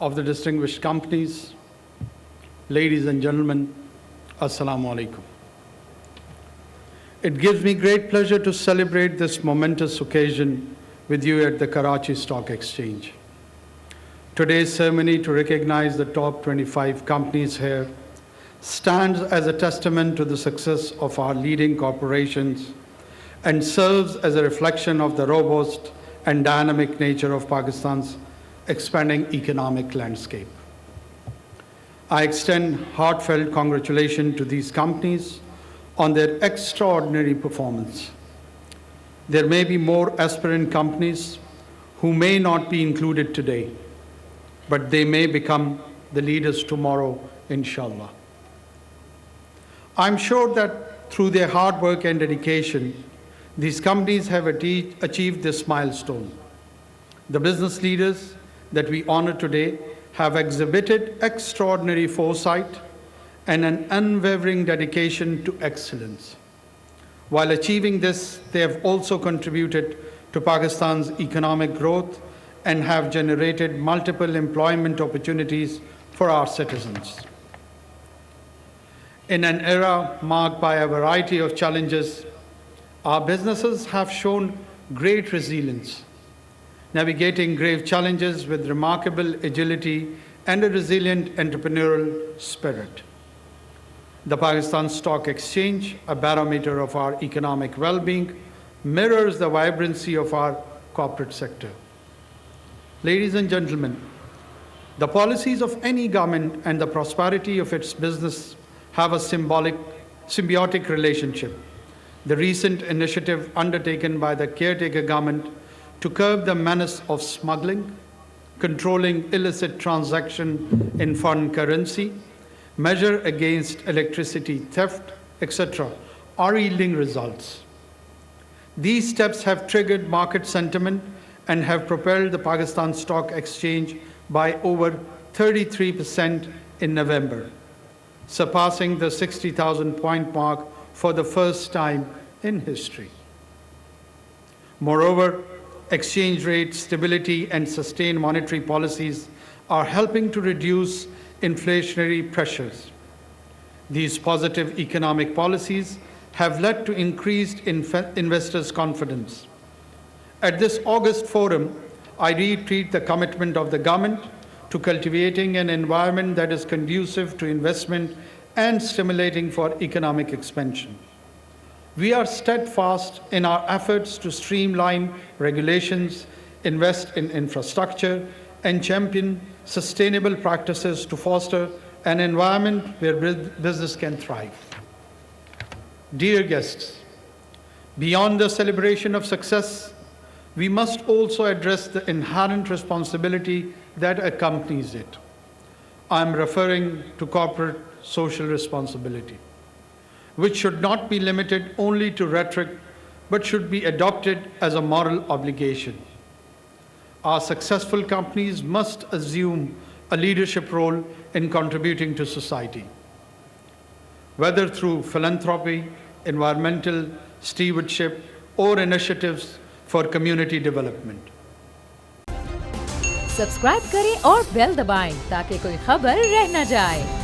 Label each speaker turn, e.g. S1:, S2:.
S1: of the distinguished companies, ladies and gentlemen, Assalamu alaikum. It gives me great pleasure to celebrate this momentous occasion with you at the Karachi Stock Exchange. Today's ceremony to recognize the top 25 companies here stands as a testament to the success of our leading corporations and serves as a reflection of the robust and dynamic nature of Pakistan's expanding economic landscape. I extend heartfelt congratulations to these companies on their extraordinary performance. There may be more aspirant companies who may not be included today, but they may become the leaders tomorrow, inshallah. I'm sure that through their hard work and dedication, these companies have achieved this milestone. The business leaders that we honor today have exhibited extraordinary foresight and an unwavering dedication to excellence. While achieving this, they have also contributed to Pakistan's economic growth and have generated multiple employment opportunities for our citizens. In an era marked by a variety of challenges, our businesses have shown great resilience, navigating grave challenges with remarkable agility and a resilient entrepreneurial spirit. The Pakistan Stock Exchange, a barometer of our economic well-being, mirrors the vibrancy of our corporate sector. Ladies and gentlemen, the policies of any government and the prosperity of its business have a symbiotic relationship. The recent initiative undertaken by the caretaker government to curb the menace of smuggling, controlling illicit transaction in foreign currency, measure against electricity theft, etc., are yielding results. These steps have triggered market sentiment and have propelled the Pakistan Stock Exchange by over 33% in November, surpassing the 60,000 point mark for the first time in history. Moreover, exchange rate stability and sustained monetary policies are helping to reduce inflationary pressures. These positive economic policies have led to increased investors' confidence. At this August forum, I reiterate the commitment of the government to cultivating an environment that is conducive to investment and stimulating for economic expansion. We are steadfast in our efforts to streamline regulations, invest in infrastructure, and champion sustainable practices to foster an environment where business can thrive. Dear guests, beyond the celebration of success, we must also address the inherent responsibility that accompanies it. I am referring to corporate social responsibility, which should not be limited only to rhetoric, but should be adopted as a moral obligation. Our successful companies must assume a leadership role in contributing to society, whether through philanthropy, environmental stewardship, or initiatives for community development.
S2: Subscribe करें और bell दबाएं ताकि कोई खबर रह न जाए।